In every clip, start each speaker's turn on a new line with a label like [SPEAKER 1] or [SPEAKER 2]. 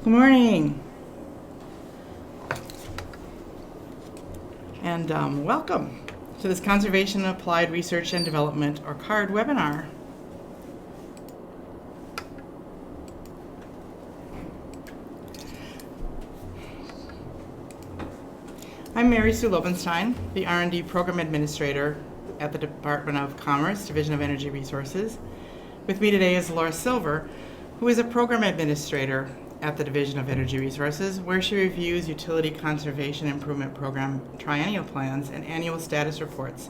[SPEAKER 1] Good morning, and welcome to this Conservation Applied Research and Development, or CARD, webinar. I'm Mary Sue Lobenstein, the R&D Program Administrator at the Department of Commerce, Division of Energy Resources. With me today is Laura Silver, who is a Program Administrator at the Division of Energy Resources, where she reviews Utility Conservation Improvement Program triennial plans and annual status reports.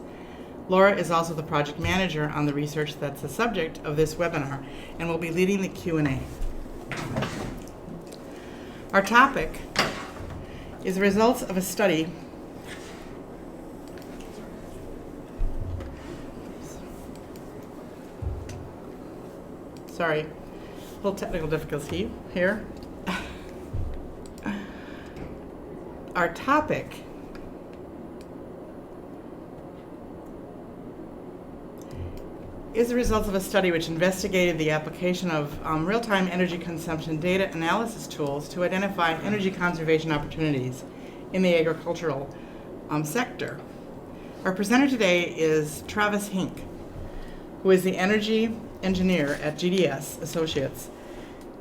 [SPEAKER 1] Laura is also the project manager on the research that's the subject of this webinar and will be leading the Q&A. Our topic is the results of a study Sorry, a little technical difficulty here. Our topic is the results of a study which investigated the application of real-time energy consumption data analysis tools to identify energy conservation opportunities in the agricultural sector. Our presenter today is Travis Hink, who is the energy engineer at GDS Associates.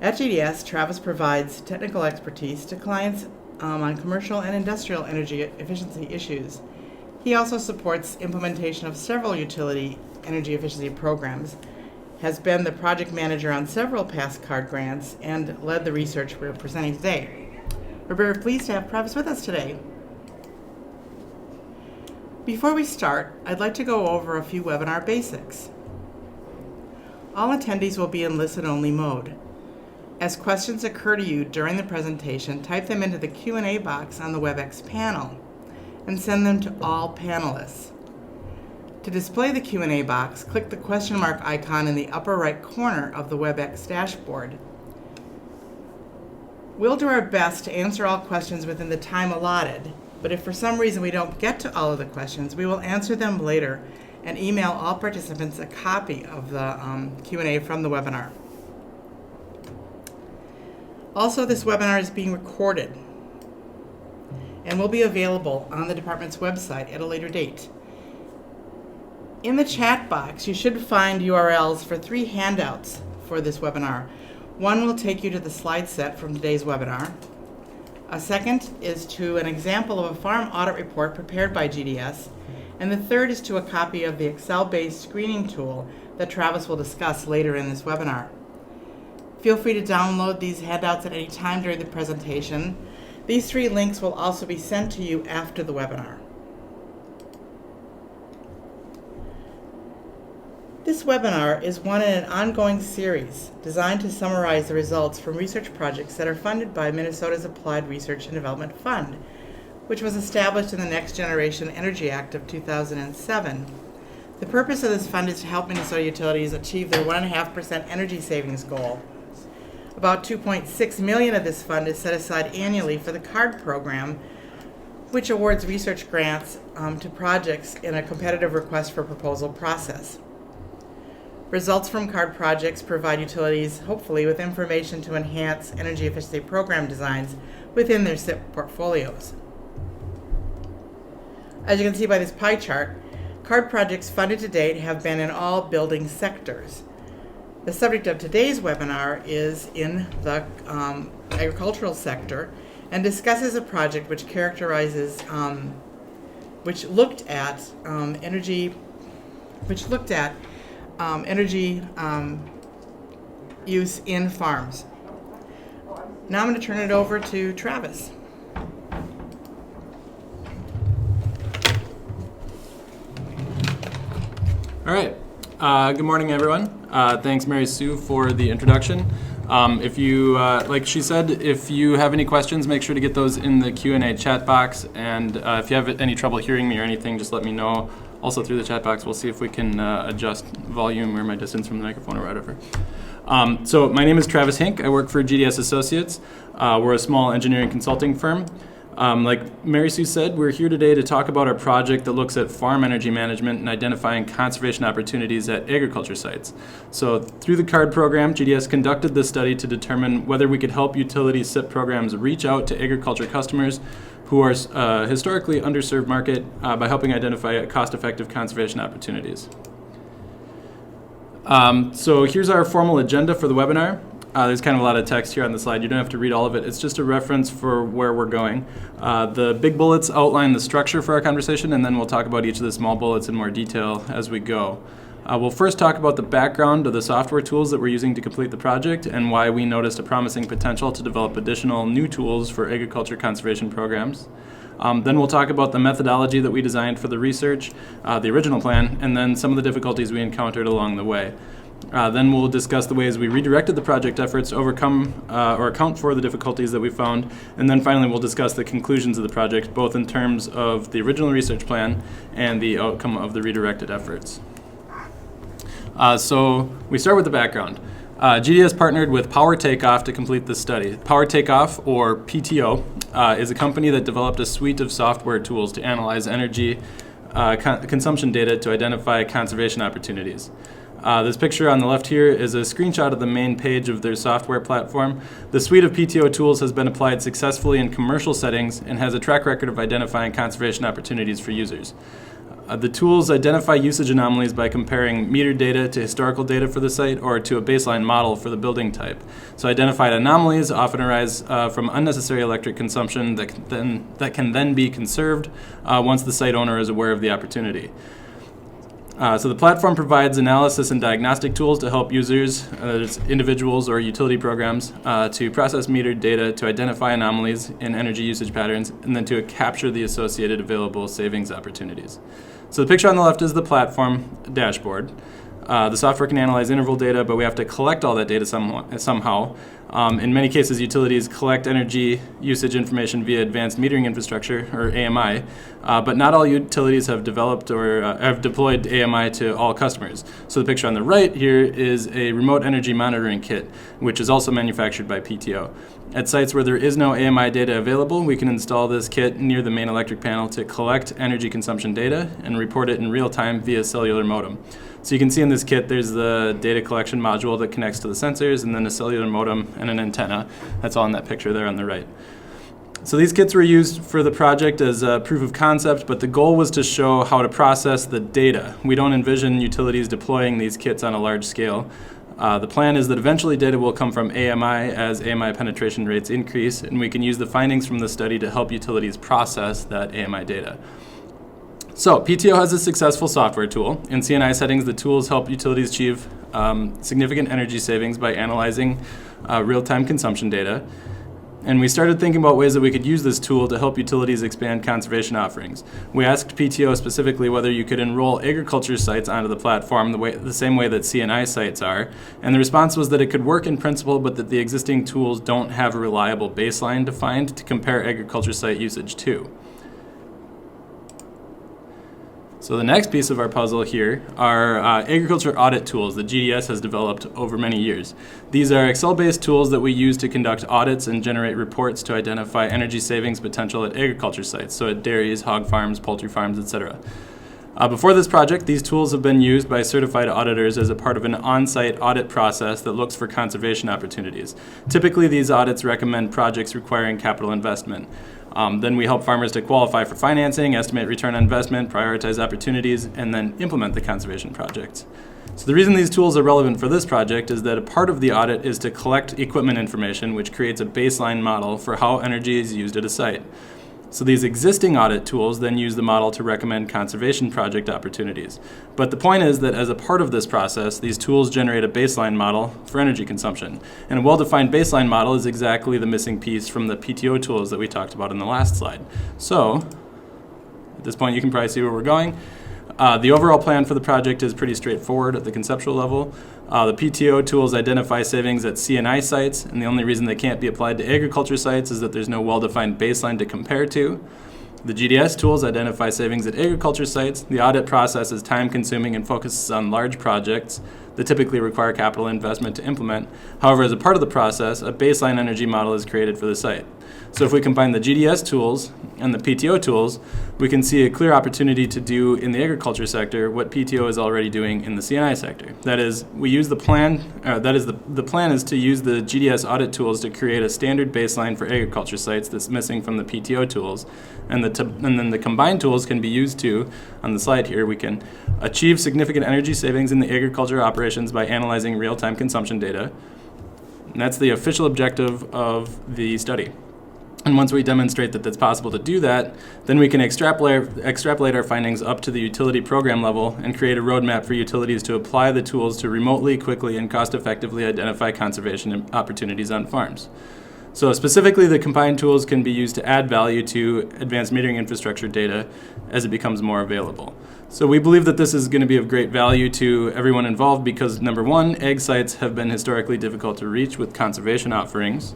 [SPEAKER 1] At GDS, Travis provides technical expertise to clients on commercial and industrial energy efficiency issues. He also supports implementation of several utility energy efficiency programs, has been the project manager on several past CARD grants, and led the research we're presenting today. We're very pleased to have Travis with us today. Before we start, I'd like to go over a few webinar basics. All attendees will be in listen-only mode. As questions occur to you during the presentation, type them into the Q&A box on the WebEx panel and send them to all panelists. To display the Q&A box, click the question mark icon in the upper right corner of the WebEx dashboard. We'll do our best to answer all questions within the time allotted, but if for some reason we don't get to all of the questions, we will answer them later and email all participants a copy of the Q&A from the webinar. Also, this webinar is being recorded and will be available on the department's website at a later date. In the chat box, you should find URLs for 3 handouts for this webinar. One will take you to the slide set from today's webinar. A second is to an example of a farm audit report prepared by GDS. And the third is to a copy of the Excel-based screening tool that Travis will discuss later in this webinar. Feel free to download these handouts at any time during the presentation. These 3 links will also be sent to you after the webinar. This webinar is one in an ongoing series designed to summarize the results from research projects that are funded by Minnesota's Applied Research and Development Fund, which was established in the Next Generation Energy Act of 2007. The purpose of this fund is to help Minnesota utilities achieve their 1.5% energy savings goal. About $2.6 million of this fund is set aside annually for the CARD program, which awards research grants to projects in a competitive request for proposal process. Results from CARD projects provide utilities, hopefully, with information to enhance energy efficiency program designs within their SIP portfolios. As you can see by this pie chart, CARD projects funded to date have been in all building sectors. The subject of today's webinar is in the agricultural sector and discusses a project which characterizes, which looked at energy use in farms. Now I'm going to turn it over to Travis.
[SPEAKER 2] All right. Good morning, everyone. Thanks, Mary Sue, for the introduction. If you, like she said, if you have any questions, make sure to get those in the Q&A chat box. And if you have any trouble hearing me or anything, just let me know. Also through the chat box, we'll see if we can adjust volume or my distance from the microphone or whatever. So my name is Travis Hink. I work for GDS Associates. We're a small engineering consulting firm. Like Mary Sue said, we're here today to talk about our project that looks at farm energy management and identifying conservation opportunities at agriculture sites. So through the CARD program, GDS conducted this study to determine whether we could help utility SIP programs reach out to agriculture customers who are historically underserved market by helping identify cost-effective conservation opportunities. So here's our formal agenda for the webinar. There's kind of a lot of text here on the slide. You don't have to read all of it. It's just a reference for where we're going. The big bullets outline the structure for our conversation, and then we'll talk about each of the small bullets in more detail as we go. We'll first talk about the background of the software tools that we're using to complete the project and why we noticed a promising potential to develop additional new tools for agriculture conservation programs. Then we'll talk about the methodology that we designed for the research, the original plan, and then some of the difficulties we encountered along the way. Then we'll discuss the ways we redirected the project efforts to overcome or account for the difficulties that we found. And then finally, we'll discuss the conclusions of the project, both in terms of the original research plan and the outcome of the redirected efforts. So we start with the background. GDS partnered with Power Takeoff to complete this study. Power Takeoff, or PTO, is a company that developed a suite of software tools to analyze energy consumption data to identify conservation opportunities. This picture on the left here is a screenshot of the main page of their software platform. The suite of PTO tools has been applied successfully in commercial settings and has a track record of identifying conservation opportunities for users. The tools identify usage anomalies by comparing metered data to historical data for the site or to a baseline model for the building type. So identified anomalies often arise from unnecessary electric consumption that can then be conserved once the site owner is aware of the opportunity. So the platform provides analysis and diagnostic tools to help users, individuals or utility programs, to process metered data to identify anomalies in energy usage patterns and then to capture the associated available savings opportunities. So the picture on the left is the platform dashboard. The software can analyze interval data, but we have to collect all that data somehow. In many cases, utilities collect energy usage information via advanced metering infrastructure, or AMI, but not all utilities have developed or have deployed AMI to all customers. So the picture on the right here is a remote energy monitoring kit, which is also manufactured by PTO. At sites where there is no AMI data available, we can install this kit near the main electric panel to collect energy consumption data and report it in real time via cellular modem. So you can see in this kit there's the data collection module that connects to the sensors and then a cellular modem and an antenna. That's all in that picture there on the right. So these kits were used for the project as a proof of concept, but the goal was to show how to process the data. We don't envision utilities deploying these kits on a large scale. The plan is that eventually data will come from AMI as AMI penetration rates increase, and we can use the findings from the study to help utilities process that AMI data. So PTO has a successful software tool. In CNI settings, the tools help utilities achieve significant energy savings by analyzing real-time consumption data. And we started thinking about ways that we could use this tool to help utilities expand conservation offerings. We asked PTO specifically whether you could enroll agriculture sites onto the platform the same way that CNI sites are. And the response was that it could work in principle, but that the existing tools don't have a reliable baseline defined to compare agriculture site usage to. So the next piece of our puzzle here are agriculture audit tools that GDS has developed over many years. These are Excel-based tools that we use to conduct audits and generate reports to identify energy savings potential at agriculture sites, so at dairies, hog farms, poultry farms, etc. Before this project, these tools have been used by certified auditors as a part of an on-site audit process that looks for conservation opportunities. Typically, these audits recommend projects requiring capital investment. Then we help farmers to qualify for financing, estimate return on investment, prioritize opportunities, and then implement the conservation projects. So the reason these tools are relevant for this project is that a part of the audit is to collect equipment information, which creates a baseline model for how energy is used at a site. So these existing audit tools then use the model to recommend conservation project opportunities. But the point is that as a part of this process, these tools generate a baseline model for energy consumption. And a well-defined baseline model is exactly the missing piece from the PTO tools that we talked about in the last slide. So at this point, you can probably see where we're going. The overall plan for the project is pretty straightforward at the conceptual level. The PTO tools identify savings at CNI sites, and the only reason they can't be applied to agriculture sites is that there's no well-defined baseline to compare to. The GDS tools identify savings at agriculture sites. The audit process is time-consuming and focuses on large projects. that typically require capital investment to implement. However, as a part of the process, a baseline energy model is created for the site. So if we combine the GDS tools and the PTO tools, we can see a clear opportunity to do in the agriculture sector what PTO is already doing in the C&I sector. That is, we use the plan, the plan is to use the GDS audit tools to create a standard baseline for agriculture sites that's missing from the PTO tools. And then the combined tools can be used to, on the slide here, we can achieve significant energy savings in the agriculture operations by analyzing real-time consumption data. And that's the official objective of the study. And once we demonstrate that it's possible to do that, then we can extrapolate our findings up to the utility program level and create a roadmap for utilities to apply the tools to remotely, quickly, and cost-effectively identify conservation opportunities on farms. So specifically, the combined tools can be used to add value to advanced metering infrastructure data as it becomes more available. So we believe that this is going to be of great value to everyone involved because, number one, ag sites have been historically difficult to reach with conservation offerings.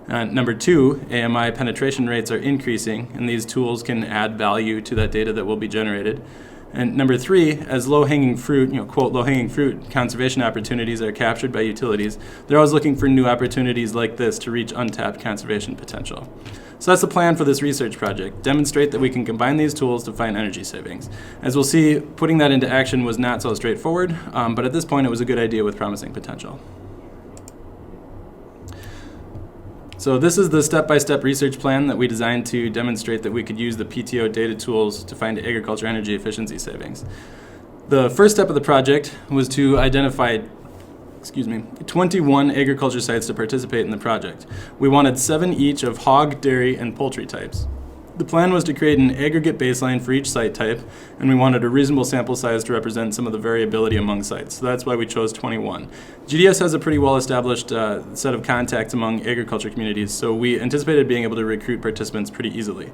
[SPEAKER 2] Number two, AMI penetration rates are increasing, and these tools can add value to that data that will be generated. And number three, as low-hanging fruit, quote, low-hanging fruit conservation opportunities are captured by utilities, they're always looking for new opportunities like this to reach untapped conservation potential. So that's the plan for this research project, demonstrate that we can combine these tools to find energy savings. As we'll see, putting that into action was not so straightforward, but at this point it was a good idea with promising potential. So this is the step-by-step research plan that we designed to demonstrate that we could use the PTO data tools to find agriculture energy efficiency savings. The first step of the project was to identify 21 agriculture sites to participate in the project. We wanted 7 each of hog, dairy, and poultry types. The plan was to create an aggregate baseline for each site type, and we wanted a reasonable sample size to represent some of the variability among sites. So that's why we chose 21. GDS has a pretty well-established set of contacts among agriculture communities, so we anticipated being able to recruit participants pretty easily.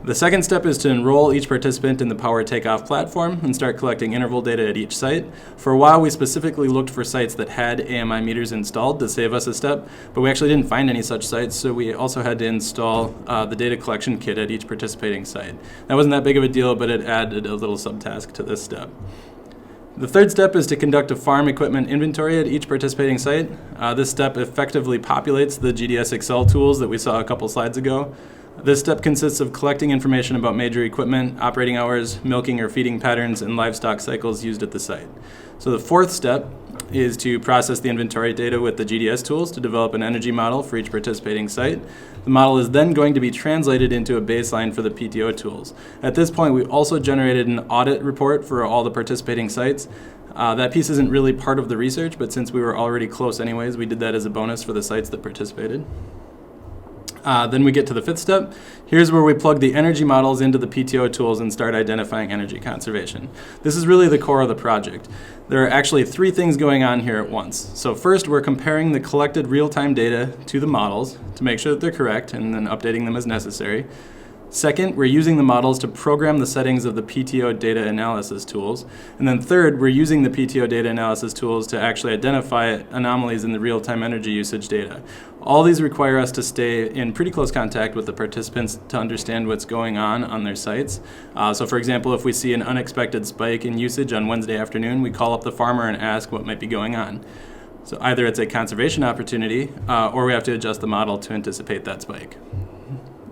[SPEAKER 2] The second step is to enroll each participant in the Power Takeoff platform and start collecting interval data at each site. For a while, we specifically looked for sites that had AMI meters installed to save us a step, but we actually didn't find any such sites, so we also had to install the data collection kit at each participating site. That wasn't that big of a deal, but it added a little subtask to this step. The third step is to conduct a farm equipment inventory at each participating site. This step effectively populates the GDS Excel tools that we saw a couple slides ago. This step consists of collecting information about major equipment, operating hours, milking or feeding patterns, and livestock cycles used at the site. So the fourth step is to process the inventory data with the GDS tools to develop an energy model for each participating site. The model is then going to be translated into a baseline for the PTO tools. At this point, we also generated an audit report for all the participating sites. That piece isn't really part of the research, but since we were already close anyways, we did that as a bonus for the sites that participated. Then we get to the fifth step. Here's where we plug the energy models into the PTO tools and start identifying energy conservation. This is really the core of the project. There are actually 3 things going on here at once. So first, we're comparing the collected real-time data to the models to make sure that they're correct and then updating them as necessary. Second, we're using the models to program the settings of the PTO data analysis tools. And then third, we're using the PTO data analysis tools to actually identify anomalies in the real-time energy usage data. All these require us to stay in pretty close contact with the participants to understand what's going on their sites. So for example, if we see an unexpected spike in usage on Wednesday afternoon, we call up the farmer and ask what might be going on. So either it's a conservation opportunity or we have to adjust the model to anticipate that spike.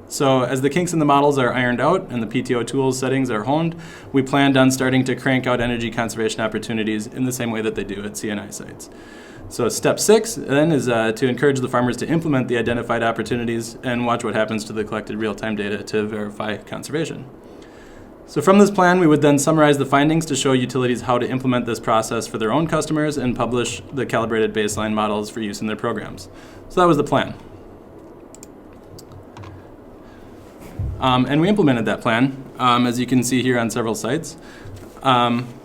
[SPEAKER 2] So as the kinks in the models are ironed out and the PTO tools settings are honed, we planned on starting to crank out energy conservation opportunities in the same way that they do at C&I sites. So step 6 then is to encourage the farmers to implement the identified opportunities and watch what happens to the collected real-time data to verify conservation. So from this plan, we would then summarize the findings to show utilities how to implement this process for their own customers and publish the calibrated baseline models for use in their programs. So that was the plan. And we implemented that plan, as you can see here on several sites.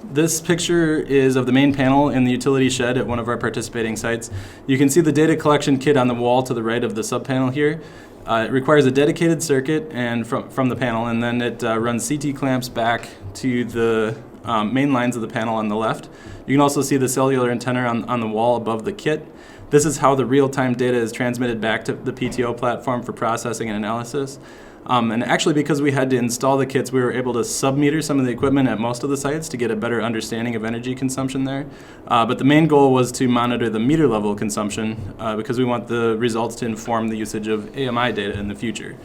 [SPEAKER 2] This picture is of the main panel in the utility shed at one of our participating sites. You can see the data collection kit on the wall to the right of the subpanel here. It requires a dedicated circuit and from the panel, and then it runs CT clamps back to the main lines of the panel on the left. You can also see the cellular antenna on the wall above the kit. This is how the real-time data is transmitted back to the PTO platform for processing and analysis. And actually, because we had to install the kits, we were able to sub-meter some of the equipment at most of the sites to get a better understanding of energy consumption there. But the main goal was to monitor the meter level consumption because we want the results to inform the usage of AMI data in the future.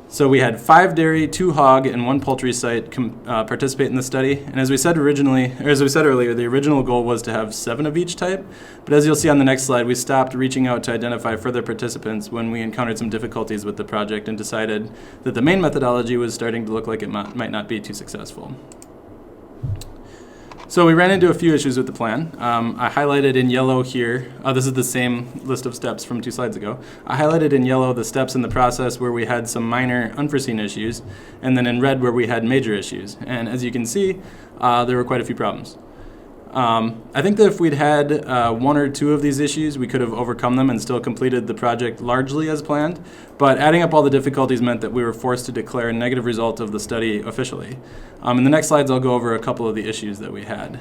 [SPEAKER 2] So we had 5 dairy, 2 hog, and 1 poultry site participate in the study. And as we said earlier, the original goal was to have 7 of each type. But as you'll see on the next slide, we stopped reaching out to identify further participants when we encountered some difficulties with the project and decided that the main methodology was starting to look like it might not be too successful. So we ran into a few issues with the plan. I highlighted in yellow here, this is the same list of steps from 2 slides ago. I highlighted in yellow the steps in the process where we had some minor unforeseen issues, and then in red where we had major issues. And as you can see, there were quite a few problems. I think that if we'd had 1 or 2 of these issues, we could have overcome them and still completed the project largely as planned. But adding up all the difficulties meant that we were forced to declare a negative result of the study officially. In the next slides, I'll go over a couple of the issues that we had.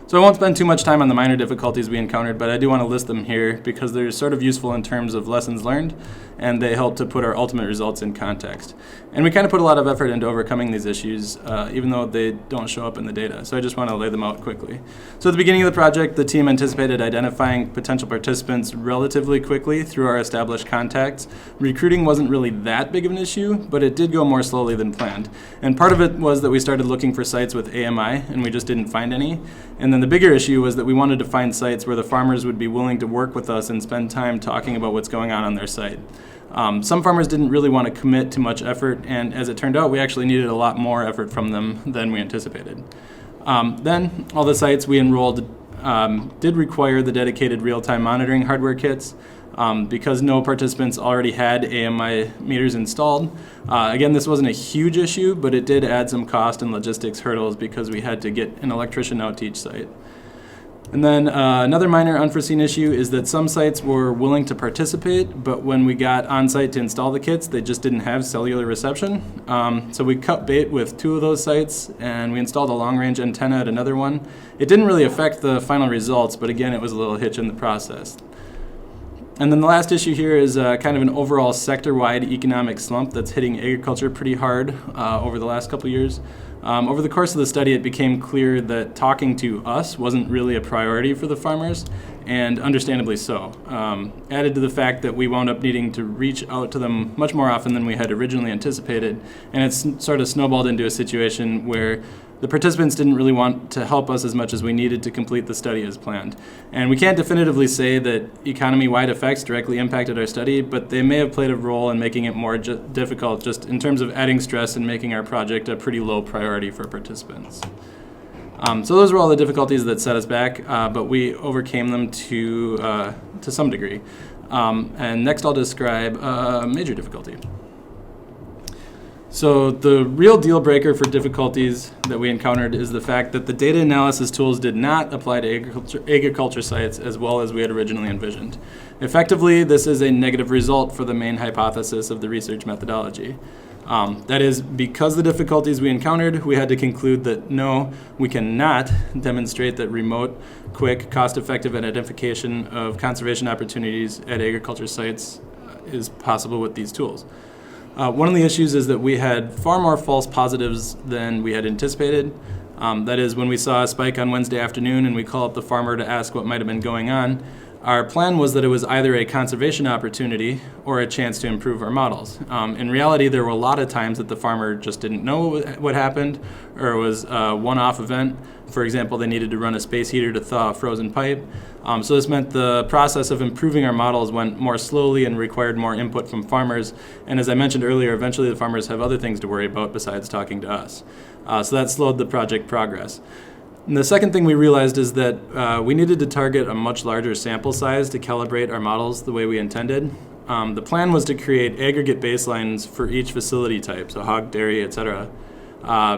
[SPEAKER 2] So I won't spend too much time on the minor difficulties we encountered, but I do want to list them here because they're sort of useful in terms of lessons learned, and they help to put our ultimate results in context. And we kind of put a lot of effort into overcoming these issues, even though they don't show up in the data. So I just want to lay them out quickly. So at the beginning of the project, the team anticipated identifying potential participants relatively quickly through our established contacts. Recruiting wasn't really that big of an issue, but it did go more slowly than planned. And part of it was that we started looking for sites with AMI, and we just didn't find any. And then the bigger issue was that we wanted to find sites where the farmers would be willing to work with us and spend time talking about what's going on their site. Some farmers didn't really want to commit too much effort, and as it turned out, we actually needed a lot more effort from them than we anticipated. Then, all the sites we enrolled did require the dedicated real-time monitoring hardware kits. Because no participants already had AMI meters installed. Again, this wasn't a huge issue, but it did add some cost and logistics hurdles because we had to get an electrician out to each site. And then another minor unforeseen issue is that some sites were willing to participate, but when we got on site to install the kits, they just didn't have cellular reception. So we cut bait with 2 of those sites, and we installed a long-range antenna at another one. It didn't really affect the final results, but again, it was a little hitch in the process. And then the last issue here is kind of an overall sector-wide economic slump that's hitting agriculture pretty hard over the last couple years. Over the course of the study, it became clear that talking to us wasn't really a priority for the farmers, and understandably so. Added to the fact that we wound up needing to reach out to them much more often than we had originally anticipated, and it's sort of snowballed into a situation where the participants didn't really want to help us as much as we needed to complete the study as planned. And we can't definitively say that economy-wide effects directly impacted our study, but they may have played a role in making it more difficult just in terms of adding stress and making our project a pretty low priority for participants. So those were all the difficulties that set us back, but we overcame them to some degree. And next I'll describe a major difficulty. So the real deal breaker for difficulties that we encountered is the fact that the data analysis tools did not apply to agriculture sites as well as we had originally envisioned. Effectively, this is a negative result for the main hypothesis of the research methodology. That is, because the difficulties we encountered, we had to conclude that no, we cannot demonstrate that remote, quick, cost-effective identification of conservation opportunities at agriculture sites is possible with these tools. One of the issues is that we had far more false positives than we had anticipated. That is, when we saw a spike on Wednesday afternoon and we called up the farmer to ask what might have been going on, our plan was that it was either a conservation opportunity or a chance to improve our models. In reality, there were a lot of times that the farmer just didn't know what happened, or it was a one-off event. For example, they needed to run a space heater to thaw a frozen pipe. So this meant the process of improving our models went more slowly and required more input from farmers. And as I mentioned earlier, eventually the farmers have other things to worry about besides talking to us. So that slowed the project progress. And the second thing we realized is that we needed to target a much larger sample size to calibrate our models the way we intended. The plan was to create aggregate baselines for each facility type, so hog, dairy, etc.,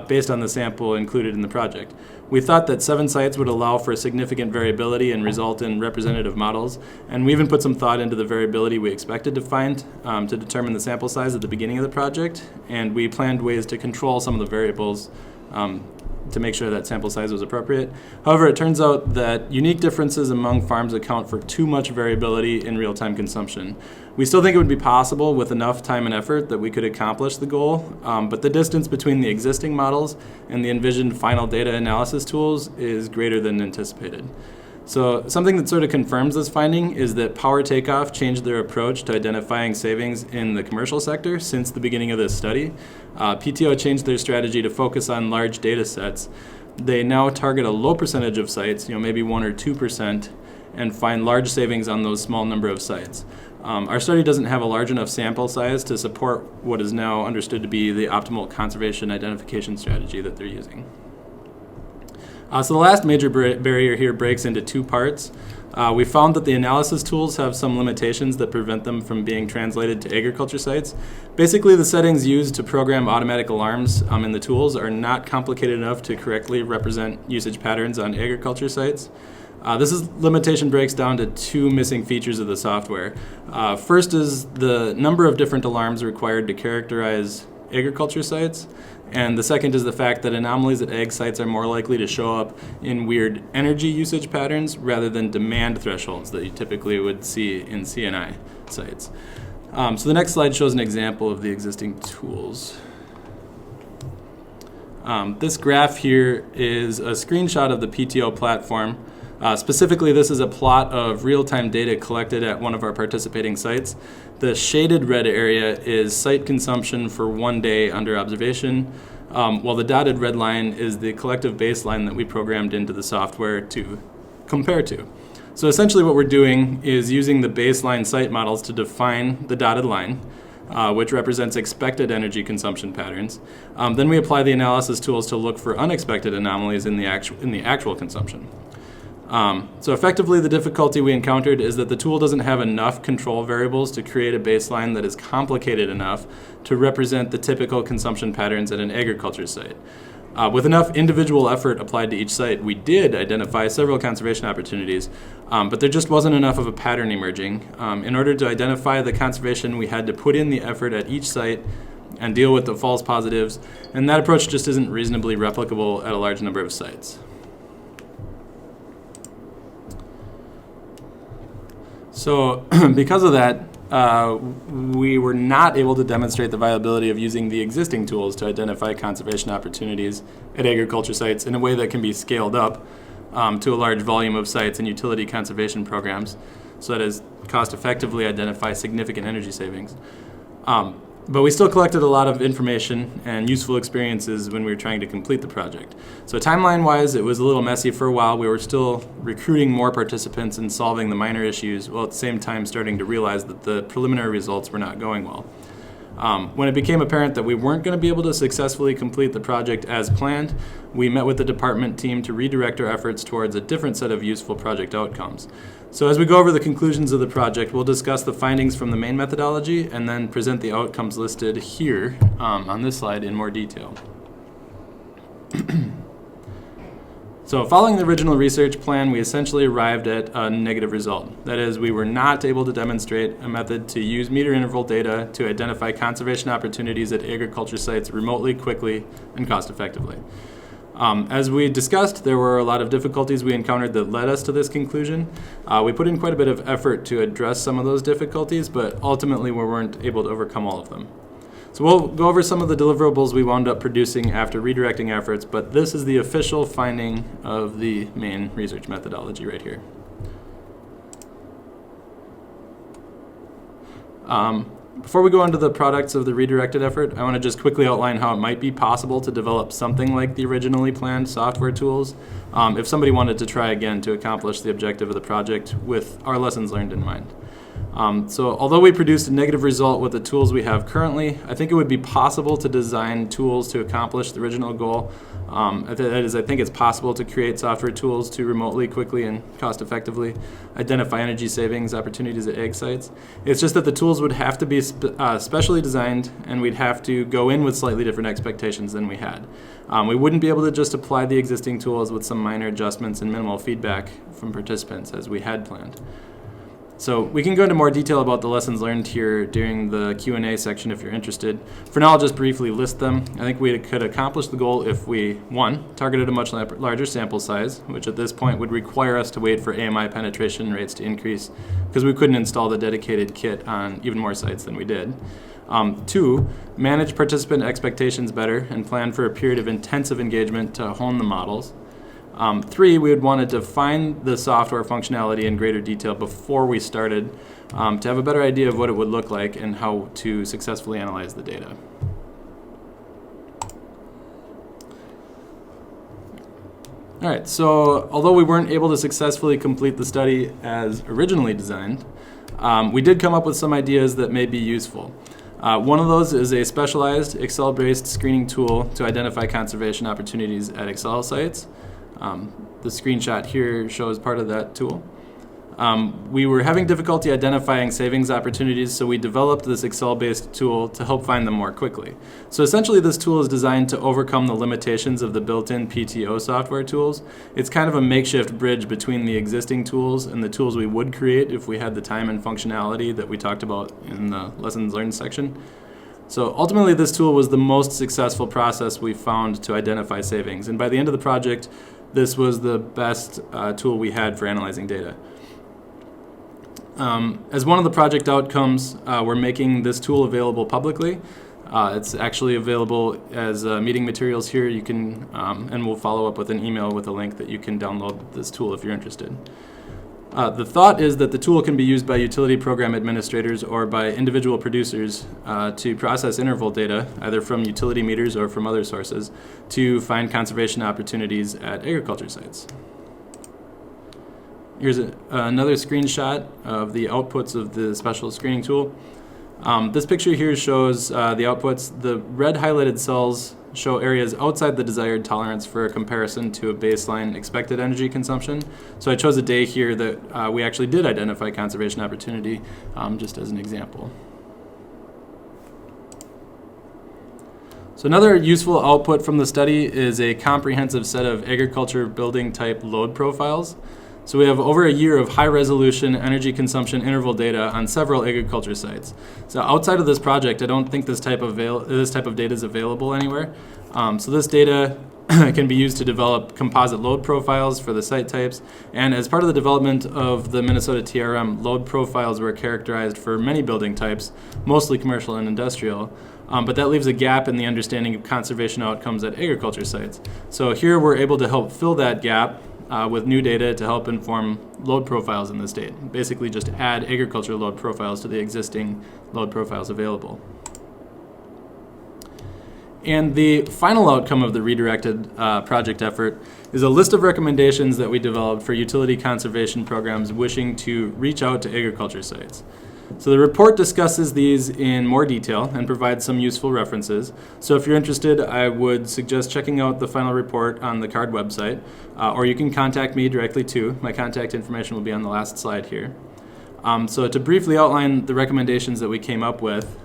[SPEAKER 2] based on the sample included in the project. We thought that 7 sites would allow for significant variability and result in representative models, and we even put some thought into the variability we expected to find to determine the sample size at the beginning of the project, and we planned ways to control some of the variables to make sure that sample size was appropriate. However, it turns out that unique differences among farms account for too much variability in real-time consumption. We still think it would be possible with enough time and effort that we could accomplish the goal, but the distance between the existing models and the envisioned final data analysis tools is greater than anticipated. So something that sort of confirms this finding is that Power Takeoff changed their approach to identifying savings in the commercial sector since the beginning of this study. PTO changed their strategy to focus on large data sets. They now target a low percentage of sites, maybe 1 or 2%, and find large savings on those small number of sites. Our study doesn't have a large enough sample size to support what is now understood to be the optimal conservation identification strategy that they're using. So the last major barrier here breaks into 2 parts. We found that the analysis tools have some limitations that prevent them from being translated to agriculture sites. Basically, the settings used to program automatic alarms in the tools are not complicated enough to correctly represent usage patterns on agriculture sites. This limitation breaks down to 2 missing features of the software. First is the number of different alarms required to characterize agriculture sites, and the second is the fact that anomalies at ag sites are more likely to show up in weird energy usage patterns rather than demand thresholds that you typically would see in CNI sites. So the next slide shows an example of the existing tools. This graph here is a screenshot of the PTO platform. Specifically, this is a plot of real-time data collected at one of our participating sites. The shaded red area is site consumption for 1 day under observation, while the dotted red line is the collective baseline that we programmed into the software to compare to. So essentially what we're doing is using the baseline site models to define the dotted line, which represents expected energy consumption patterns. Then we apply the analysis tools to look for unexpected anomalies in the actual consumption. So effectively, the difficulty we encountered is that the tool doesn't have enough control variables to create a baseline that is complicated enough to represent the typical consumption patterns at an agriculture site. With enough individual effort applied to each site, we did identify several conservation opportunities, but there just wasn't enough of a pattern emerging. In order to identify the conservation, we had to put in the effort at each site and deal with the false positives, and that approach just isn't reasonably replicable at a large number of sites. So because of that, we were not able to demonstrate the viability of using the existing tools to identify conservation opportunities at agriculture sites in a way that can be scaled up to a large volume of sites and utility conservation programs, so that is cost effectively identify significant energy savings. But we still collected a lot of information and useful experiences when we were trying to complete the project. So timeline-wise, it was a little messy for a while. We were still recruiting more participants and solving the minor issues, while at the same time starting to realize that the preliminary results were not going well. When it became apparent that we weren't going to be able to successfully complete the project as planned, we met with the department team to redirect our efforts towards a different set of useful project outcomes. So as we go over the conclusions of the project, we'll discuss the findings from the main methodology and then present the outcomes listed here on this slide in more detail. So following the original research plan, we essentially arrived at a negative result. That is, we were not able to demonstrate a method to use meter interval data to identify conservation opportunities at agriculture sites remotely, quickly, and cost effectively. As we discussed, there were a lot of difficulties we encountered that led us to this conclusion. We put in quite a bit of effort to address some of those difficulties, but ultimately we weren't able to overcome all of them. So we'll go over some of the deliverables we wound up producing after redirecting efforts, but this is the official finding of the main research methodology right here. Before we go into the products of the redirected effort, I want to just quickly outline how it might be possible to develop something like the originally planned software tools if somebody wanted to try again to accomplish the objective of the project with our lessons learned in mind. So although we produced a negative result with the tools we have currently, I think it would be possible to design tools to accomplish the original goal. That is, I think it's possible to create software tools to remotely, quickly, and cost effectively identify energy savings opportunities at ag sites. It's just that the tools would have to be specially designed, and we'd have to go in with slightly different expectations than we had. We wouldn't be able to just apply the existing tools with some minor adjustments and minimal feedback from participants as we had planned. So we can go into more detail about the lessons learned here during the Q&A section if you're interested. For now, I'll just briefly list them. I think we could accomplish the goal if we, 1, targeted a much larger sample size, which at this point would require us to wait for AMI penetration rates to increase because we couldn't install the dedicated kit on even more sites than we did. 2, manage participant expectations better and plan for a period of intensive engagement to hone the models. 3, we would want to define the software functionality in greater detail before we started to have a better idea of what it would look like and how to successfully analyze the data. All right, so although we weren't able to successfully complete the study as originally designed, we did come up with some ideas that may be useful. One of those is a specialized Excel-based screening tool to identify conservation opportunities at Excel sites. The screenshot here shows part of that tool. We were having difficulty identifying savings opportunities, so we developed this Excel-based tool to help find them more quickly. So essentially this tool is designed to overcome the limitations of the built-in PTO software tools. It's kind of a makeshift bridge between the existing tools and the tools we would create if we had the time and functionality that we talked about in the lessons learned section. So ultimately this tool was the most successful process we found to identify savings, and by the end of the project, this was the best tool we had for analyzing data. As one of the project outcomes, we're making this tool available publicly. It's actually available as meeting materials here. You can, and we'll follow up with an email with a link that you can download this tool if you're interested. The thought is that the tool can be used by utility program administrators or by individual producers to process interval data, either from utility meters or from other sources, to find conservation opportunities at agriculture sites. Here's another screenshot of the outputs of the special screening tool. This picture here shows the outputs. The red highlighted cells show areas outside the desired tolerance for a comparison to a baseline expected energy consumption. So I chose a day here that we actually did identify conservation opportunity, just as an example. So another useful output from the study is a comprehensive set of agriculture building type load profiles. So we have over a year of high-resolution energy consumption interval data on several agriculture sites. So outside of this project, I don't think this type of data is available anywhere. So this data can be used to develop composite load profiles for the site types. And as part of the development of the Minnesota TRM, load profiles were characterized for many building types, mostly commercial and industrial. But that leaves a gap in the understanding of conservation outcomes at agriculture sites. So here we're able to help fill that gap with new data to help inform load profiles in the state. Basically just add agriculture load profiles to the existing load profiles available. And the final outcome of the redirected project effort is a list of recommendations that we developed for utility conservation programs wishing to reach out to agriculture sites. So the report discusses these in more detail and provides some useful references. So if you're interested, I would suggest checking out the final report on the CARD website, or you can contact me directly too. My contact information will be on the last slide here. So to briefly outline the recommendations that we came up with,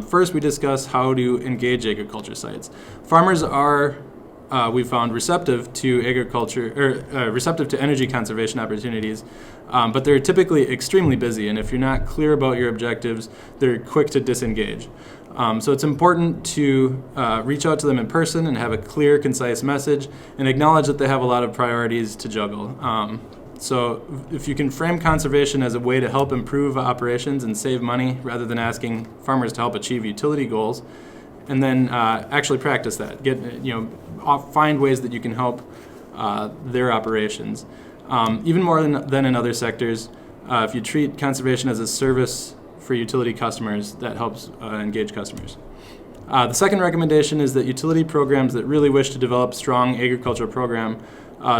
[SPEAKER 2] first we discuss how to engage agriculture sites. Farmers are we found receptive to receptive to energy conservation opportunities, but they're typically extremely busy, and if you're not clear about your objectives, they're quick to disengage. So it's important to reach out to them in person and have a clear, concise message, and acknowledge that they have a lot of priorities to juggle. So if you can frame conservation as a way to help improve operations and save money rather than asking farmers to help achieve utility goals, and then actually practice that. Find ways that you can help their operations. Even more than in other sectors, if you treat conservation as a service for utility customers, that helps engage customers. The second recommendation is that utility programs that really wish to develop strong agricultural program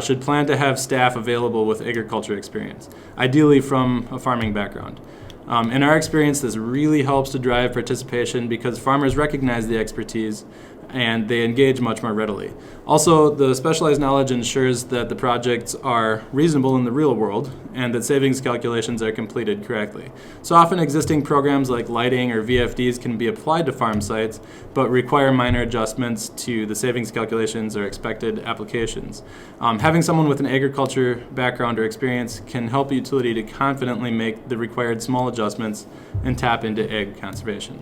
[SPEAKER 2] should plan to have staff available with agriculture experience, ideally from a farming background. In our experience, this really helps to drive participation because farmers recognize the expertise and they engage much more readily. Also, the specialized knowledge ensures that the projects are reasonable in the real world and that savings calculations are completed correctly. So often existing programs like lighting or VFDs can be applied to farm sites, but require minor adjustments to the savings calculations or expected applications. Having someone with an agriculture background or experience can help a utility to confidently make the required small adjustments and tap into ag conservation.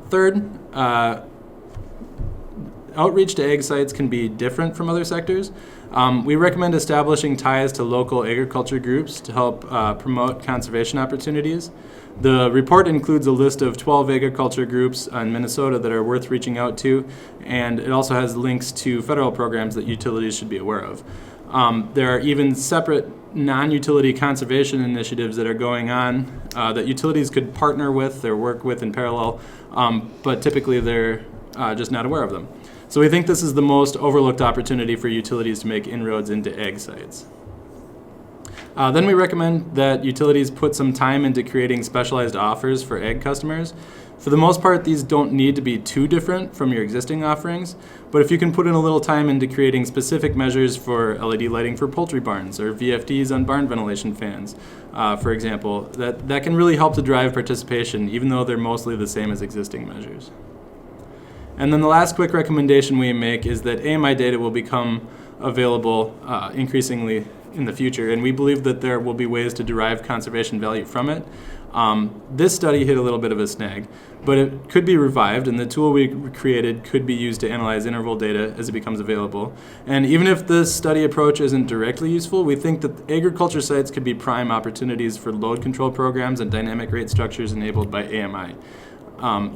[SPEAKER 2] Third, outreach to ag sites can be different from other sectors. We recommend establishing ties to local agriculture groups to help promote conservation opportunities. The report includes a list of 12 agriculture groups in Minnesota that are worth reaching out to, and it also has links to federal programs that utilities should be aware of. There are even separate non-utility conservation initiatives that are going on that utilities could partner with or work with in parallel, but typically they're just not aware of them. So we think this is the most overlooked opportunity for utilities to make inroads into ag sites. Then we recommend that utilities put some time into creating specialized offers for ag customers. For the most part, these don't need to be too different from your existing offerings, but if you can put in a little time into creating specific measures for LED lighting for poultry barns or VFDs on barn ventilation fans, for example, that can really help to drive participation, even though they're mostly the same as existing measures. And then the last quick recommendation we make is that AMI data will become available increasingly in the future, and we believe that there will be ways to derive conservation value from it. This study hit a little bit of a snag, but it could be revived, and the tool we created could be used to analyze interval data as it becomes available. And even if this study approach isn't directly useful, we think that agriculture sites could be prime opportunities for load control programs and dynamic rate structures enabled by AMI,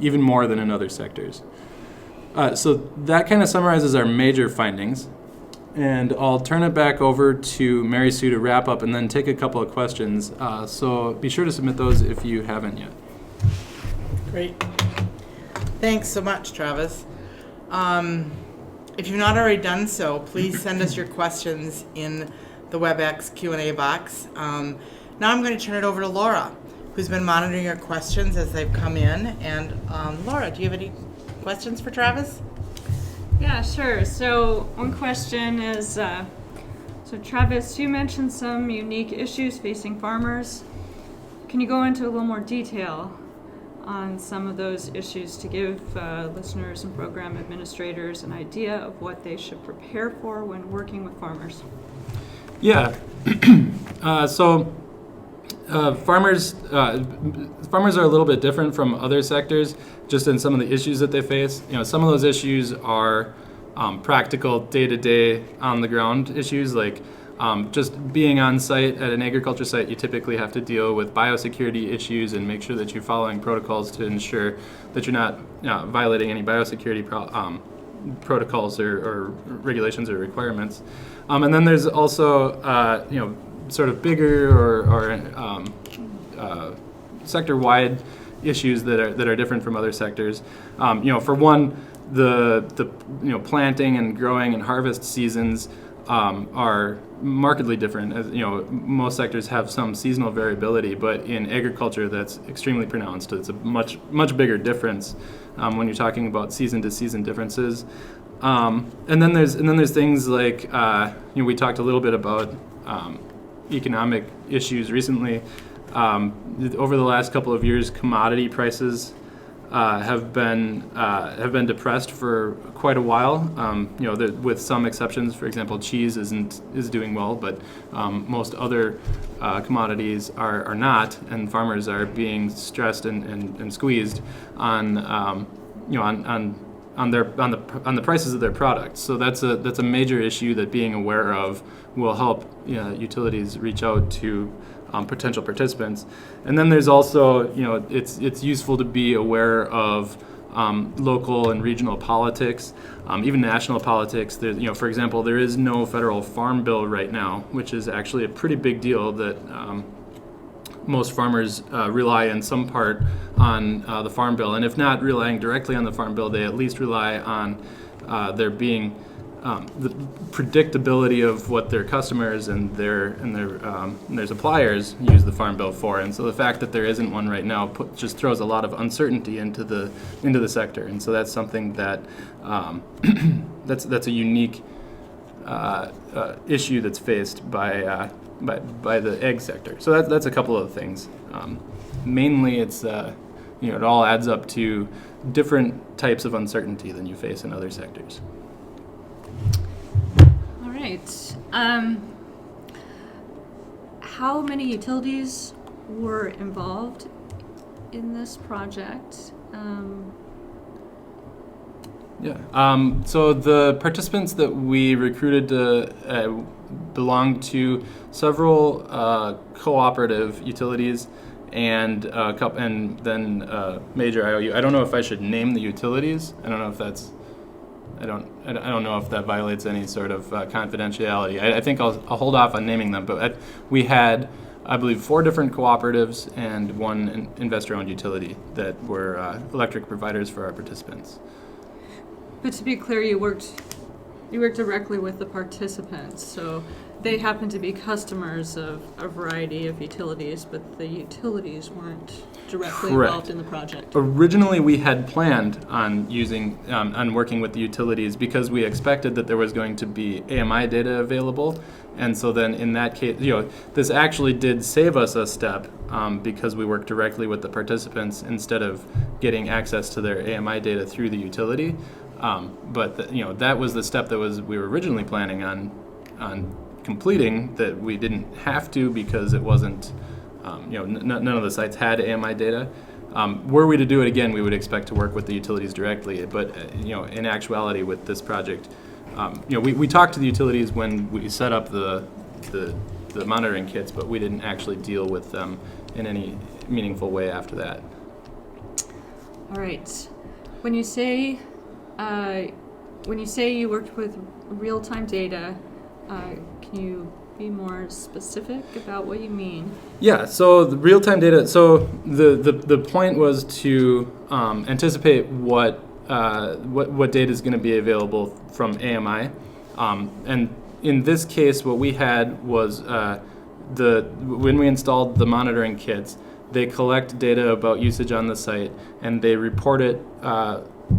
[SPEAKER 2] even more than in other sectors. So that kind of summarizes our major findings, and I'll turn it back over to Mary Sue to wrap up and then take a couple of questions. So be sure to submit those if you haven't yet.
[SPEAKER 1] Great. Thanks so much, Travis. If you've not already done so, please send us your questions in the WebEx Q&A box. Now I'm going to turn it over to Laura, who's been monitoring your questions as they've come in. And Laura, do you have any questions for Travis?
[SPEAKER 3] Yeah, sure. So one question is, so Travis, you mentioned some unique issues facing farmers. Can you go into a little more detail on some of those issues to give listeners and program administrators an idea of what they should prepare for when working with farmers?
[SPEAKER 2] Yeah. Farmers are a little bit different from other sectors just in some of the issues that they face. Some of those issues are practical day-to-day on-the-ground issues, like just being on site at an agriculture site. You typically have to deal with biosecurity issues and make sure that you're following protocols to ensure that you're not violating any biosecurity protocols or regulations or requirements. And then there's also sort of bigger or sector-wide issues that are different from other sectors. For one, the planting and growing and harvest seasons are markedly different. As most sectors have some seasonal variability, but in agriculture that's extremely pronounced. It's a much bigger difference when you're talking about season-to-season differences. And then there's things like we talked a little bit about economic issues recently. Over the last couple of years, commodity prices have been depressed for quite a while. With some exceptions. For example, cheese is doing well, but most other commodities are not, and farmers are being stressed and squeezed on the prices of their products. So that's a major issue that being aware of will help utilities reach out to potential participants. And then there's also it's useful to be aware of local and regional politics, even national politics. There's, for example, there is no federal farm bill right now, which is actually a pretty big deal that most farmers rely in some part on the farm bill, and if not relying directly on the farm bill, they at least rely on there being the predictability of what their customers and their suppliers use the Farm Bill for. And so the fact that there isn't one right now just throws a lot of uncertainty into the sector. And so that's something that that's a unique issue that's faced by the egg sector. So that's a couple of things. Mainly, it's it all adds up to different types of uncertainty than you face in other sectors.
[SPEAKER 3] All right. How many utilities were involved in this project?
[SPEAKER 2] So the participants that we recruited belonged to several cooperative utilities and then major IOU. I don't know if I should name the utilities. I don't know if that's. I don't know if that violates any sort of confidentiality. I think I'll hold off on naming them. But we had, I believe, 4 different cooperatives and 1 investor-owned utility that were electric providers for our participants.
[SPEAKER 3] But to be clear, you worked directly with the participants, so they happen to be customers of a variety of utilities, but the utilities weren't directly
[SPEAKER 2] Correct.
[SPEAKER 3] involved in the project.
[SPEAKER 2] Originally, we had planned on on working with the utilities because we expected that there was going to be AMI data available, and so then in that case, this actually did save us a step because we worked directly with the participants instead of getting access to their AMI data through the utility. But that was the step that we were originally planning on completing, that we didn't have to because it wasn't, none of the sites had AMI data. Were we to do it again, we would expect to work with the utilities directly. But in actuality, with this project, we talked to the utilities when we set up the monitoring kits, but we didn't actually deal with them in any meaningful way after that.
[SPEAKER 3] All right. When you say you worked with real-time data, can you be more specific about what you mean?
[SPEAKER 2] Yeah, so the real-time data, so the point was to anticipate what data is going to be available from AMI. And in this case, what we had was when we installed the monitoring kits, they collect data about usage on the site, and they report it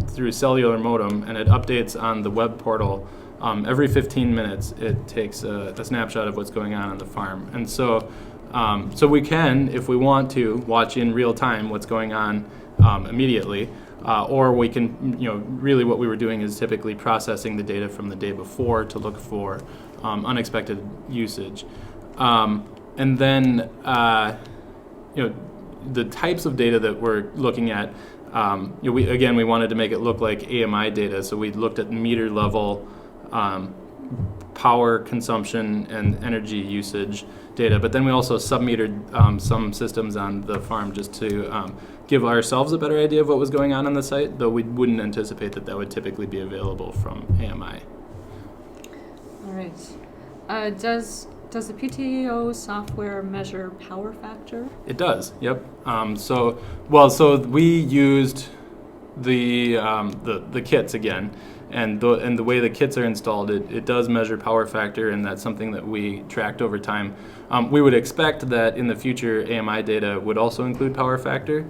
[SPEAKER 2] through cellular modem, and it updates on the web portal. Every 15 minutes, it takes a snapshot of what's going on the farm. And so we can, if we want to, watch in real time what's going on immediately, or we can, really what we were doing is typically processing the data from the day before to look for unexpected usage. And then, the types of data that we're looking at, we wanted to make it look like AMI data, so we looked at meter level power consumption and energy usage data, but then we also submetered some systems on the farm just to give ourselves a better idea of what was going on the site, though we wouldn't anticipate that would typically be available from AMI.
[SPEAKER 3] All right. Does the PTO software measure power factor?
[SPEAKER 2] It does. Yep. So we used the kits again. And the way the kits are installed, it does measure power factor, and that's something that we tracked over time. We would expect that in the future, AMI data would also include power factor,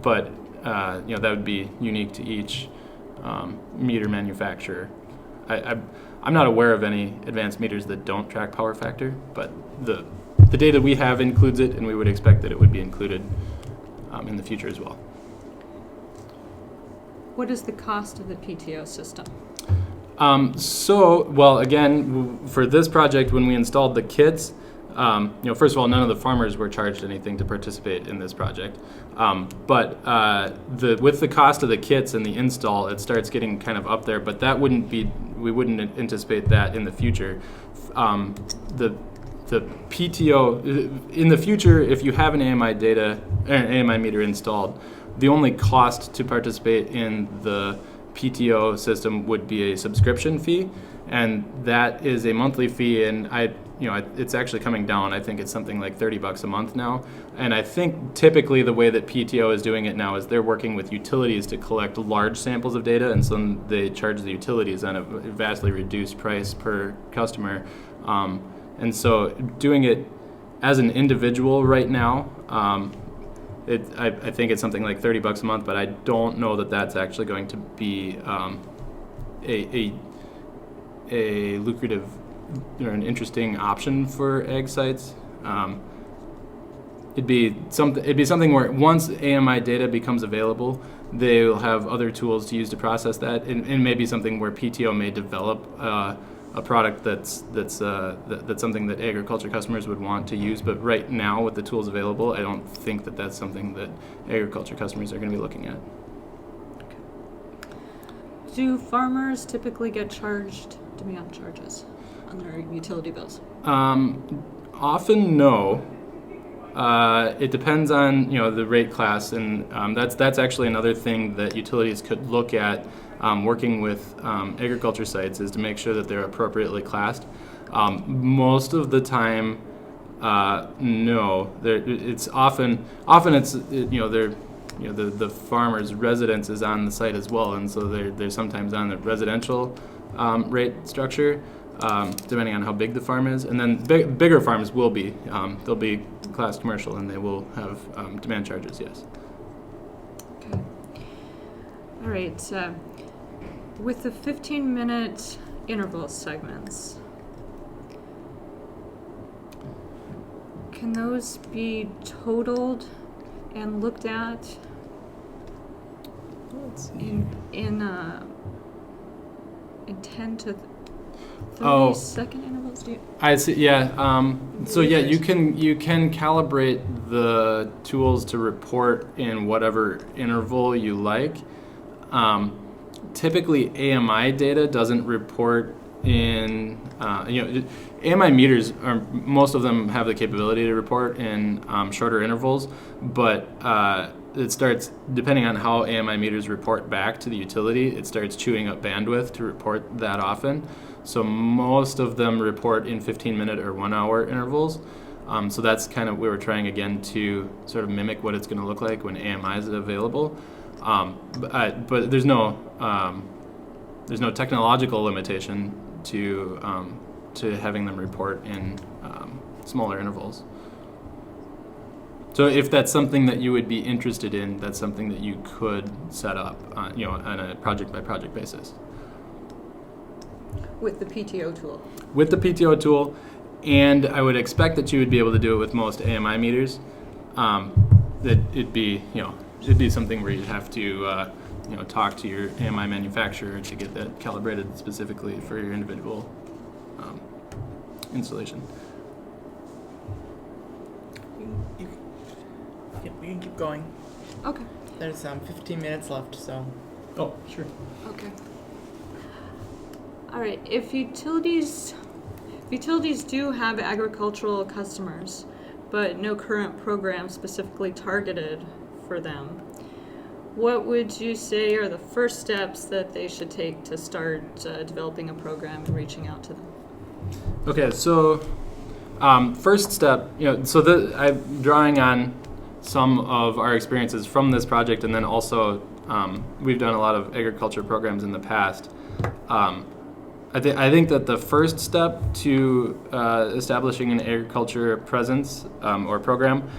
[SPEAKER 2] but that would be unique to each meter manufacturer. I'm not aware of any advanced meters that don't track power factor, but the data we have includes it, and we would expect that it would be included in the future as well.
[SPEAKER 3] What is the cost of the PTO system?
[SPEAKER 2] Again, for this project, when we installed the kits, first of all, none of the farmers were charged anything to participate in this project. But with the cost of the kits and the install, it starts getting kind of up there. But we wouldn't anticipate that in the future. The PTO in the future, if you have an AMI meter installed, the only cost to participate in the PTO system would be a subscription fee, and that is a monthly fee. And it's actually coming down. I think it's something like $30 a month now. And I think typically the way that PTO is doing it now is they're working with utilities to collect large samples of data, and so they charge the utilities on a vastly reduced price per customer. And so doing it as an individual right now, I think it's something like $30 a month, but I don't know that that's actually going to be a lucrative or an interesting option for ag sites. It'd be something where once AMI data becomes available, they'll have other tools to use to process that, and maybe something where PTO may develop a product that's something that agriculture customers would want to use. But right now, with the tools available, I don't think that that's something that agriculture customers are going to be looking at.
[SPEAKER 3] Do farmers typically get charged demand charges on their utility bills?
[SPEAKER 2] Often, no. It depends on the rate class, and that's actually another thing that utilities could look at working with agriculture sites, is to make sure that they're appropriately classed. Most of the time, no. It's often it's the farmer's residence is on the site as well, and so they're sometimes on the residential rate structure, depending on how big the farm is. And then bigger farms will be they'll be classed commercial, and they will have demand charges. Yes.
[SPEAKER 3] Okay. All right. With the 15-minute interval segments, can those be totaled and looked at in 10 to 30 second intervals?
[SPEAKER 2] I see. Yeah. So yeah, you can calibrate the tools to report in whatever interval you like. Typically, AMI data doesn't report in. AMI meters most of them have the capability to report in shorter intervals, but it starts, depending on how AMI meters report back to the utility, it starts chewing up bandwidth to report that often. So most of them report in 15-minute or 1-hour intervals. So that's kind of, we were trying again to sort of mimic what it's going to look like when AMI is available. But there's no technological limitation to having them report in smaller intervals. So if that's something that you would be interested in, that's something that you could set up, on a project-by-project basis.
[SPEAKER 3] With the PTO tool?
[SPEAKER 2] With the PTO tool, and I would expect that you would be able to do it with most AMI meters. That it'd be something where you'd have to talk to your AMI manufacturer to get that calibrated specifically for your individual installation.
[SPEAKER 1] We can keep going.
[SPEAKER 3] Okay.
[SPEAKER 1] There's 15 minutes left, so.
[SPEAKER 2] Oh, sure.
[SPEAKER 3] Okay. All right. If utilities do have agricultural customers, but no current program specifically targeted for them, what would you say are the first steps that they should take to start developing a program and reaching out to them? Okay,
[SPEAKER 2] so first step, I'm drawing on some of our experiences from this project, and then also we've done a lot of agriculture programs in the past. I think that the first step to establishing an agriculture presence or program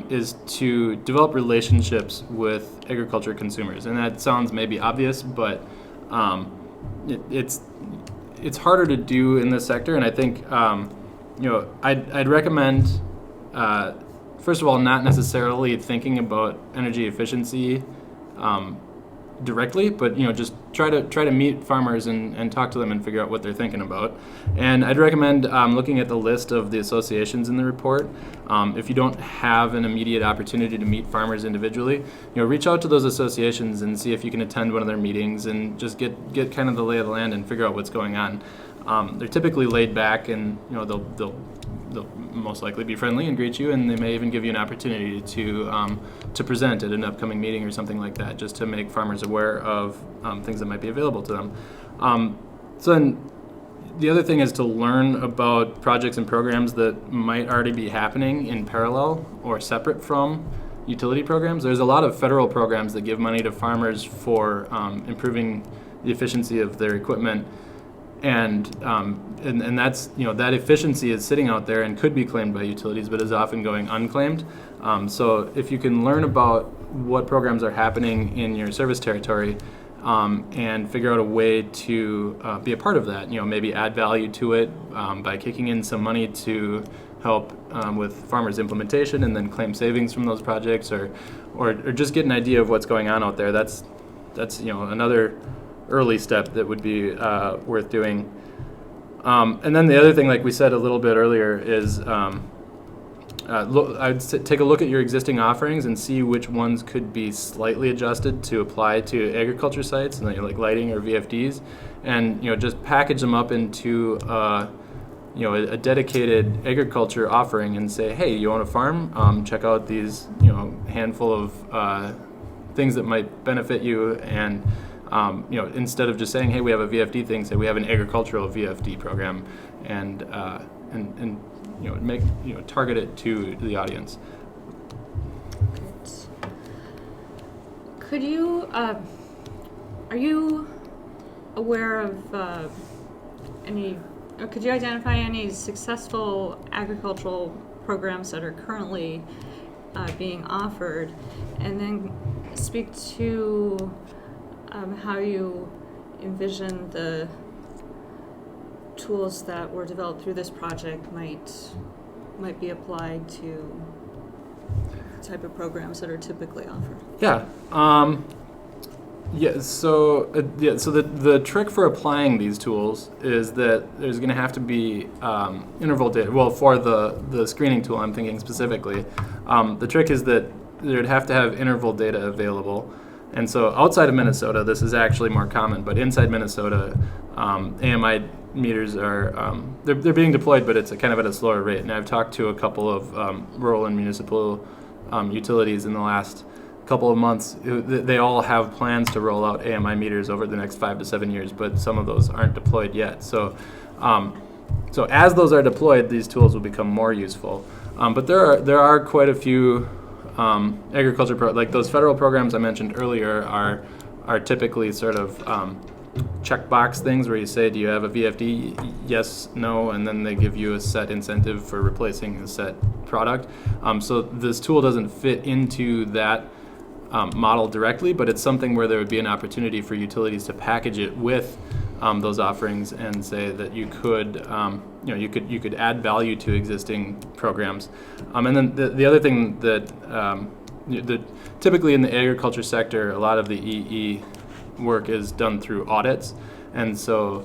[SPEAKER 2] is to develop relationships with agriculture consumers. And that sounds maybe obvious, but it's harder to do in this sector. And I think I'd recommend first of all, not necessarily thinking about energy efficiency directly, but just try to meet farmers and talk to them and figure out what they're thinking about. And I'd recommend looking at the list of the associations in the report. If you don't have an immediate opportunity to meet farmers individually, reach out to those associations and see if you can attend one of their meetings and just get kind of the lay of the land and figure out what's going on. They're typically laid back, and they'll most likely be friendly and greet you, and they may even give you an opportunity to present at an upcoming meeting or something like that, just to make farmers aware of things that might be available to them. So then the other thing is to learn about projects and programs that might already be happening in parallel or separate from utility programs. There's a lot of federal programs that give money to farmers for improving the efficiency of their equipment, and that's, that efficiency is sitting out there and could be claimed by utilities, but is often going unclaimed. So if you can learn about what programs are happening in your service territory, and figure out a way to be a part of that, maybe add value to it by kicking in some money to help with farmers' implementation and then claim savings from those projects, or just get an idea of what's going on out there. That's another early step that would be worth doing. And then the other thing, like we said a little bit earlier, is I'd take a look at your existing offerings and see which ones could be slightly adjusted to apply to agriculture sites, and like lighting or VFDs, and just package them up into a dedicated agriculture offering and say, hey, you own a farm? Check out these handful of things that might benefit you, and instead of just saying, hey, we have a VFD thing, say we have an agricultural VFD program, and target it to the audience.
[SPEAKER 3] Great. Could you, are you aware of could you identify any successful agricultural programs that are currently being offered, and then speak to how you envision the tools that were developed through this project might be applied to the type of programs that are typically offered?
[SPEAKER 2] Yeah. So the trick for applying these tools is that there's going to have to be interval data. Well, for the screening tool, I'm thinking specifically, the trick is that there'd have to have interval data available. And so outside of Minnesota, this is actually more common, but inside Minnesota, AMI meters are they're being deployed, but it's kind of at a slower rate. And I've talked to a couple of rural and municipal utilities in the last couple of months. They all have plans to roll out AMI meters over the next 5 to 7 years, but some of those aren't deployed yet. So as those are deployed, these tools will become more useful. But there are quite a few agriculture like those federal programs I mentioned earlier are typically sort of checkbox things where you say, do you have a VFD? Yes, no, and then they give you a set incentive for replacing a set product. So this tool doesn't fit into that model directly, but it's something where there would be an opportunity for utilities to package it with those offerings and say that you could add value to existing programs. And then the other thing that typically in the agriculture sector, a lot of the EE work is done through audits, and so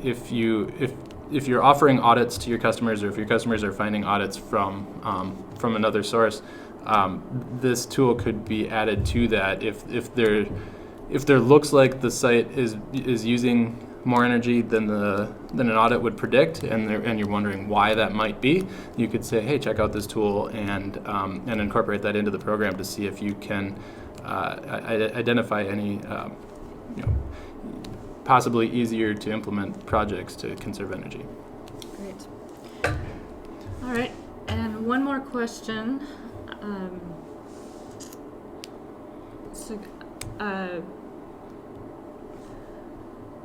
[SPEAKER 2] if you're offering audits to your customers, or if your customers are finding audits from another source, this tool could be added to that. If there looks like the site is using more energy than an audit would predict, and you're wondering why that might be, you could say, hey, check out this tool, and incorporate that into the program to see if you can identify any possibly easier to implement projects to conserve energy.
[SPEAKER 3] Great. All right, and one more question.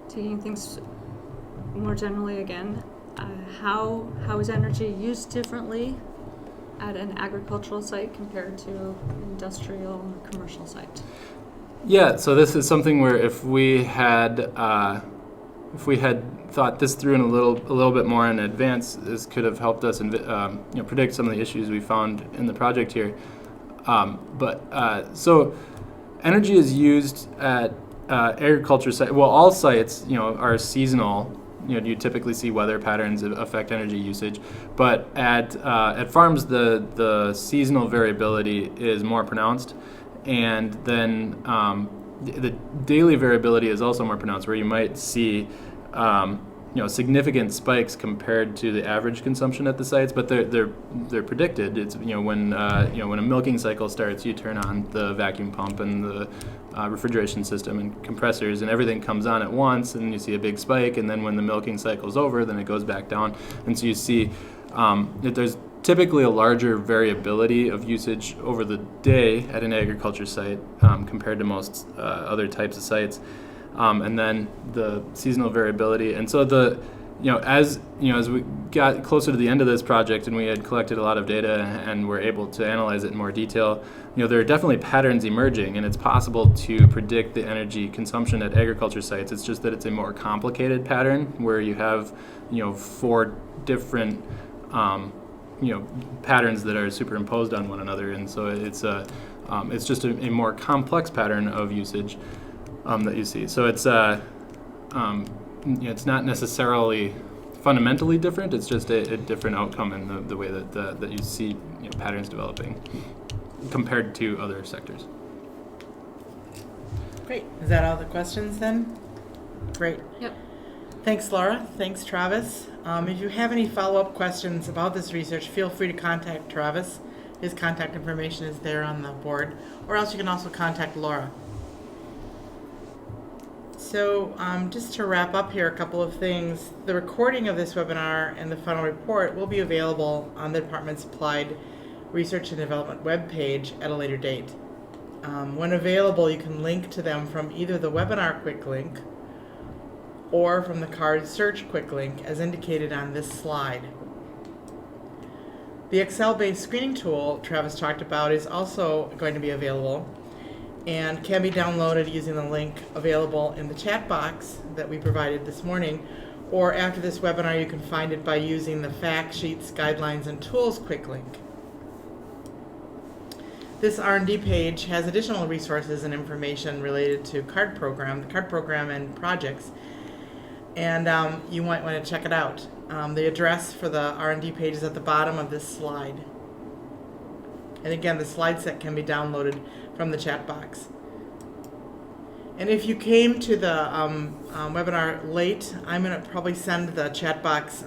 [SPEAKER 3] Taking things more generally again, how is energy used differently at an agricultural site compared to an industrial or commercial site?
[SPEAKER 2] Yeah, so this is something where if we had thought this through in a little bit more in advance, this could have helped us predict some of the issues we found in the project here. So energy is used at agriculture sites. Well, all sites are seasonal. You typically see weather patterns affect energy usage, but at farms the seasonal variability is more pronounced, and then the daily variability is also more pronounced, where you might see significant spikes compared to the average consumption at the sites, but they're predicted. It's when a milking cycle starts, you turn on the vacuum pump and the refrigeration system and compressors, and everything comes on at once, and you see a big spike. And then when the milking cycle's over, then it goes back down, and so you see that there's typically a larger variability of usage over the day at an agriculture site compared to most other types of sites. And then the seasonal variability. And so as we got closer to the end of this project and we had collected a lot of data and were able to analyze it in more detail, there are definitely patterns emerging, and it's possible to predict the energy consumption at agriculture sites. It's just that it's a more complicated pattern where you have, 4 different, patterns that are superimposed on one another. And so it's just a more complex pattern of usage that you see. So it's it's not necessarily fundamentally different. It's just a different outcome in the way that you see patterns developing compared to other sectors.
[SPEAKER 1] Great. Is that all the questions then? Great.
[SPEAKER 3] Yep.
[SPEAKER 1] Thanks, Laura. Thanks, Travis. If you have any follow-up questions about this research, feel free to contact Travis. His contact information is there on the board, or else you can also contact Laura. So just to wrap up here, a couple of things. The recording of this webinar and the final report will be available on the department's Applied Research and Development webpage at a later date. When available, you can link to them from either the webinar quick link or from the card search quick link as indicated on this slide. The Excel-based screening tool Travis talked about is also going to be available and can be downloaded using the link available in the chat box that we provided this morning, or after this webinar you can find it by using the Fact Sheets, Guidelines, and Tools quick link. This R&D page has additional resources and information related to the CARD program and projects, and you might want to check it out. The address for the R&D page is at the bottom of this slide. And again, the slide set can be downloaded from the chat box. And if you came to the webinar late, I'm going to probably send the chat box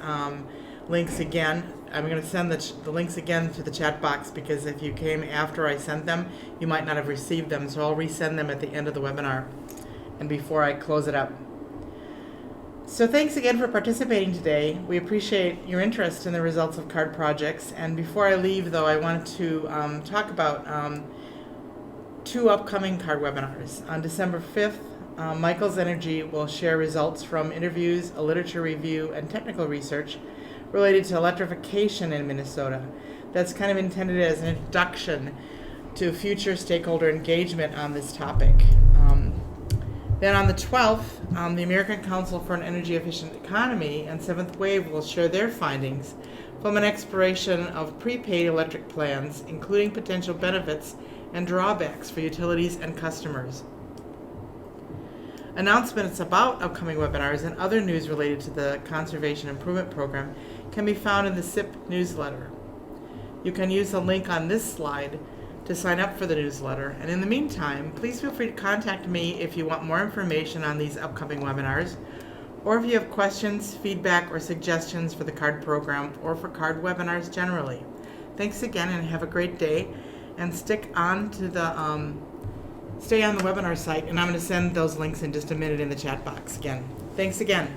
[SPEAKER 1] links again. I'm going to send the links again to the chat box because if you came after I sent them, you might not have received them. So I'll resend them at the end of the webinar and before I close it up. So thanks again for participating today. We appreciate your interest in the results of CARD projects. And before I leave, though, I wanted to talk about 2 upcoming CARD webinars. On December 5th, Michael's Energy will share results from interviews, a literature review, and technical research related to electrification in Minnesota. That's kind of intended as an introduction to future stakeholder engagement on this topic. Then on the 12th, the American Council for an Energy Efficient Economy and Seventh Wave will share their findings from an exploration of prepaid electric plans, including potential benefits and drawbacks for utilities and customers. Announcements about upcoming webinars and other news related to the Conservation Improvement Program can be found in the SIP newsletter. You can use the link on this slide to sign up for the newsletter. And in the meantime, please feel free to contact me if you want more information on these upcoming webinars, or if you have questions, feedback, or suggestions for the CARD program or for CARD webinars generally. Thanks again and have a great day. And stay on the webinar site, and I'm going to send those links in just a minute in the chat box again. Thanks again.